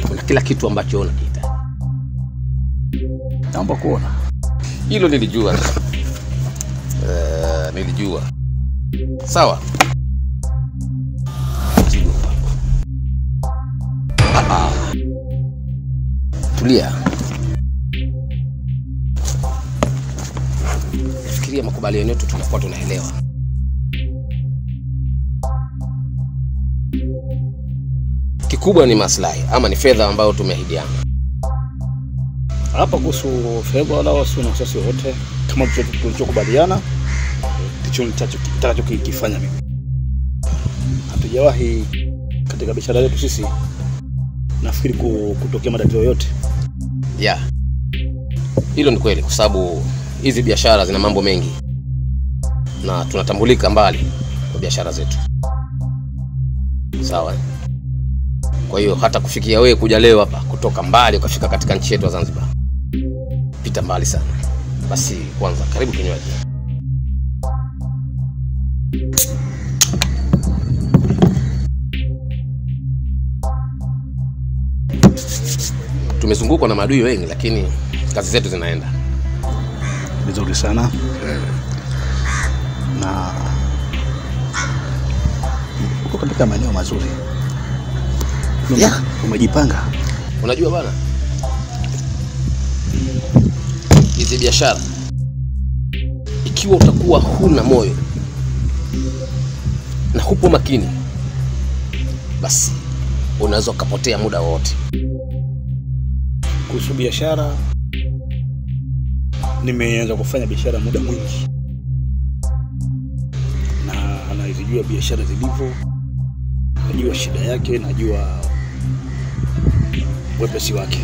kuna kila kitu ambacho unakihitaji. Naomba kuona. Hilo nilijua. Nilijua. Sawa. Tulia. Fikiria makubaliano yetu tunakuwa tunaelewa. Kikubwa ni maslahi ama ni fedha ambayo tumeahidiana. Hapa kuhusu fedha wala wasuna sasa wote kama tulichokubaliana ndicho nitakachokifanya mimi. Hatujawahi katika biashara yetu sisi nafikiri kutokea matatizo yote. Yeah. Hilo ni kweli kwa sababu hizi biashara zina mambo mengi. Na tunatambulika mbali kwa biashara zetu. Sawa. Kwa hiyo hata kufikia wewe kuja leo hapa kutoka mbali ukafika katika nchi yetu ya Zanzibar. Pita mbali sana. Basi kwanza karibu kinywaji. Tumezungukwa na maadui wengi lakini kazi zetu zinaenda vizuri sana. Na uko katika maeneo mazuri. Yeah. Umejipanga. Unajua bwana, hizi biashara ikiwa utakuwa huna moyo na hupo makini, basi unaweza kupotea muda wote. Kuhusu biashara, nimeanza kufanya biashara muda mwingi. Na anazijua biashara zilivyo, najua shida yake, najua wepesi wake.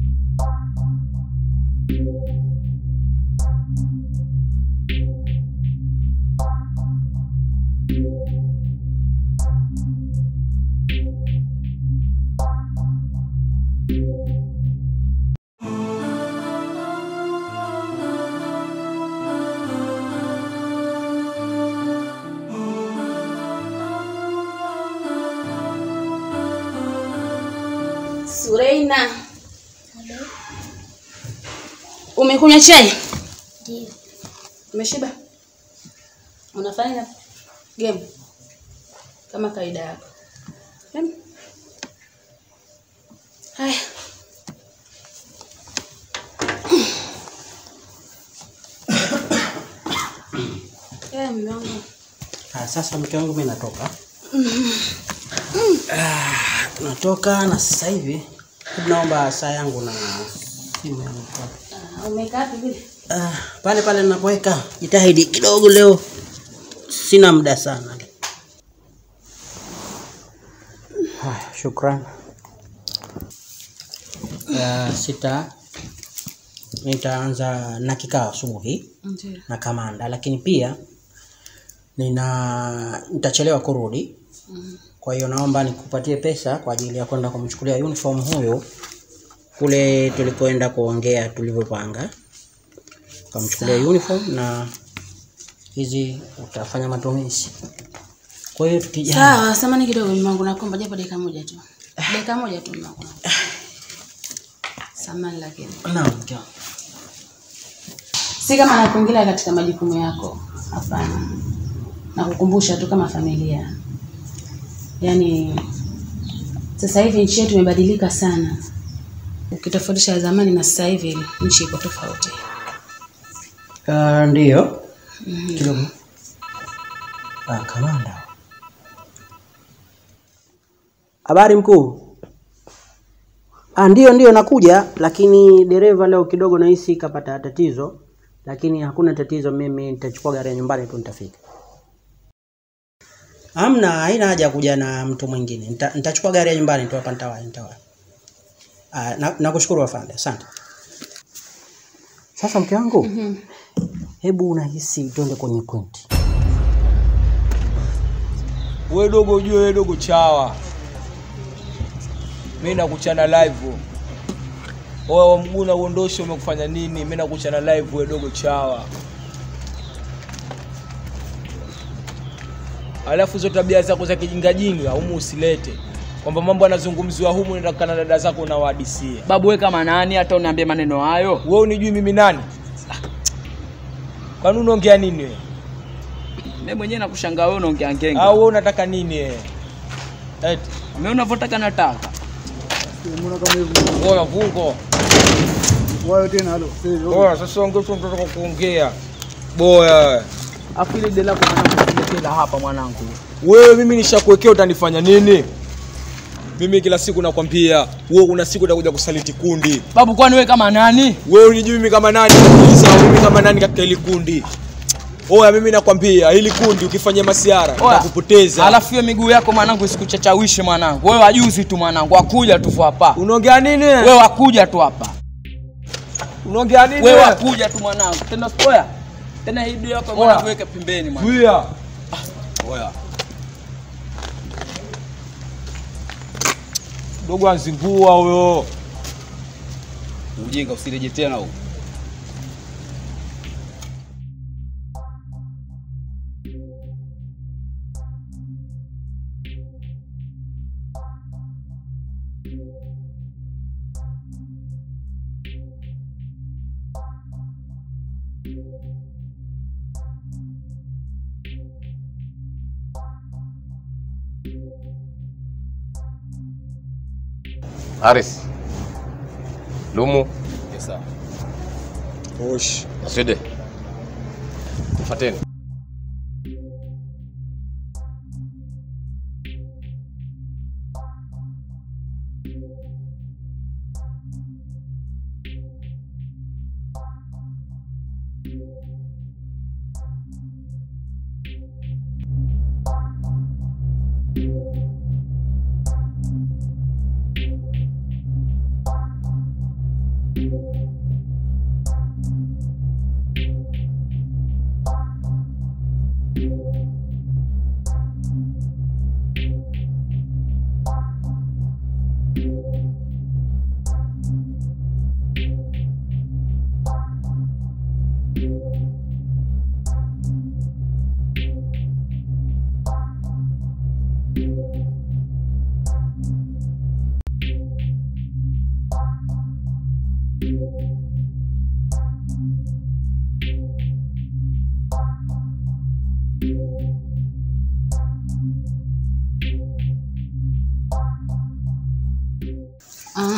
Sureina. Umekunywa chai? Ndio. Umeshiba? Unafanya game kama kaida yako. Haya. Mwanangu. Sasa mke wangu mimi natoka. Natoka na sasa hivi naomba saa yangu na simu yangu. Umekaa wapi vile? Pale pale ninapoweka. Jitahidi kidogo leo. Sina muda sana. Shukrani. Nitaanza na kikao asubuhi na kamanda, lakini pia nitachelewa kurudi. Kwa hiyo naomba nikupatie pesa kwa ajili ya kwenda kumchukulia uniform huyo kule tulikoenda kuongea tulivyopanga. Kumchukulia uniform na hizi utafanya matumizi. Kwa hiyo tukija. Sawa, samani kidogo mwanangu, naomba japo dakika moja tu. Dakika moja tu mwanangu. Samani lakini. Naam. Si kama nakuingilia katika majukumu yako. Hapana. Nakukumbusha tu kama familia. Yaani sasa hivi nchi yetu imebadilika sana. Ukitofautisha zamani na sasa hivi nchi iko tofauti. Ndio. Kidogo. Kamanda. Habari mkuu. Ndio nakuja, lakini dereva leo kidogo nahisi kapata tatizo, lakini hakuna tatizo, mimi nitachukua gari ya nyumbani tu nitafika. Hamna, haina haja kuja na mtu mwingine. Nitachukua gari ya nyumbani tu hapa nitawahi. Nakushukuru afande, asante. Sasa mke wangu, hebu unahisi tuende kwenye pointi. Wewe dogo ujue, wewe dogo chawa. Mimi nakuchana live. Wewe mguna uondoshe umekufanya nini? Mimi nakuchana live wewe dogo chawa. Alafu hizo tabia zako za kijinga jinga humu usilete. kwamba mambo yanazungumziwa humu nenda kana dada zako na wahadisia. Babu wewe kama nani hata uniambie maneno hayo? Wewe unijui mimi nani? Kwani unaongea nini wewe? Mimi mwenyewe nakushangaa wewe unaongea ngenga. Au wewe unataka nini wewe? Eti Mimi unavyotaka nataka. Mbona kama hivyo? Oya vuko. Wao tena halo. Oya sasa ongea tunataka kuongea. Boya. Afu ile dela kwa mwanangu hapa mwanangu. Wewe mimi nishakuwekea utanifanya nini? Mimi kila siku nakwambia, wewe una siku utakuja kusaliti kundi. Babu kwani wewe kama nani? Wewe unijui mimi kama nani? Uliza mimi kama nani katika hili kundi. Oya mimi nakwambia, hili kundi ukifanya masiara nitakupoteza. Alafu hiyo miguu yako mwanangu isikuchachawishe mwanangu. Wewe wajuzi tu mwanangu, wakuja tu hapa. Unaongea nini? Wewe wakuja tu hapa. Unaongea nini? Wewe wakuja tu mwanangu. Tena spoya. Tena hii video yako mwanangu weka pembeni mwanangu. Kuya. Oya. Dogo anzingua huyo. Ujinga usireje tena huko. Haris. Lumu. Yes sir. Osh. Aside. Fateni.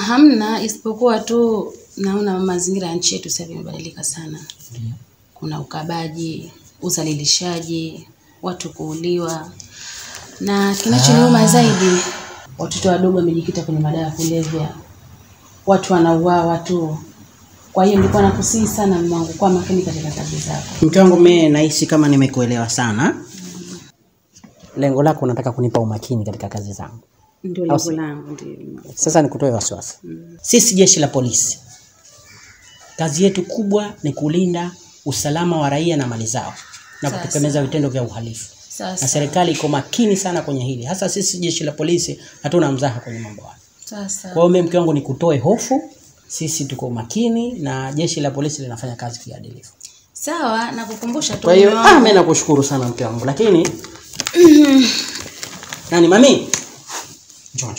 Hamna, isipokuwa tu naona mazingira ya nchi yetu sasa yamebadilika sana. Kuna ukabaji, uzalilishaji, watu kuuliwa. Na kinachoniuma zaidi, watoto wadogo wamejikita kwenye madawa ya kulevya. Watu wanauawa tu. Kwa hiyo nilikuwa nakusihi sana mwanangu kwa makini katika kazi zako. Mke wangu mimi nahisi kama nimekuelewa sana. Lengo lako unataka kunipa umakini katika kazi zangu. Ndio lengo langu ndio. Sasa nikutoe wasiwasi. Sisi jeshi la polisi, kazi yetu kubwa ni kulinda usalama wa raia na mali zao na kutokomeza vitendo vya uhalifu. Na serikali iko makini sana kwenye hili. Hasa sisi jeshi la polisi hatuna mzaha kwenye mambo haya. Sasa. Kwa hiyo mimi mke wangu nikutoe hofu. Sisi tuko makini na jeshi la polisi linafanya kazi kiadilifu. Sawa, nakukumbusha tu. Kwa hiyo mimi nakushukuru sana mke wangu, lakini nani mami? Njoo.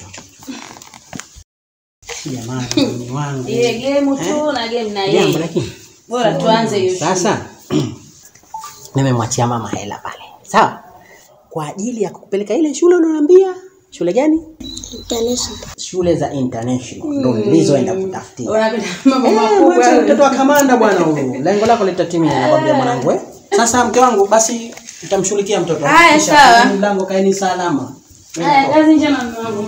Jamani mami wangu. Ile game tu na game na yeye. Jambo lakini. Bora tuanze hiyo. Sasa nimemwachia mama hela pale. Sawa? Kwa ajili ya kukupeleka ile shule unaniambia. Shule gani? International. Shule za international. Ndio nilizoenda kutafutia. Unapenda mambo makubwa. Wewe mtoto wa kamanda bwana huyu. Lengo lako litatimia nakwambia mwanangu eh. Sasa mke wangu basi utamshughulikia mtoto. Haya sawa. Mlango kaeni salama. Haya kazi njema mwanangu.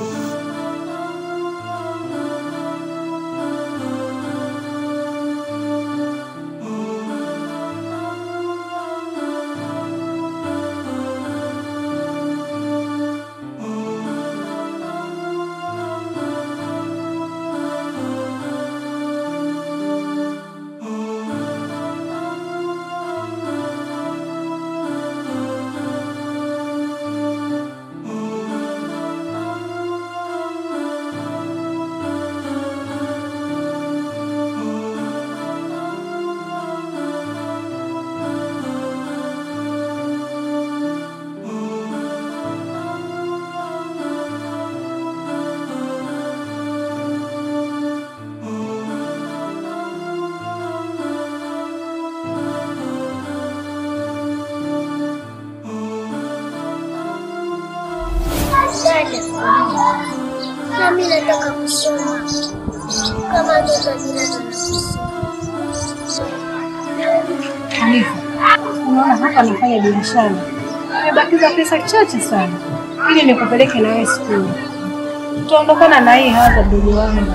ila mimi nataka kusoma kama mtoto anavyosoma. Hanifa, unaona hapa nafanya biashara. Nimebakiza pesa chache sana ili nikupeleke na wewe shule. Tutaondokana na hii hapa ndugu wangu.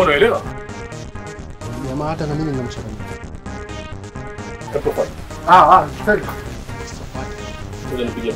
Unaelewa? Jamaa hata na mimi ninamchanganya. Hapo kwa. Sasa. Ngoja nipige.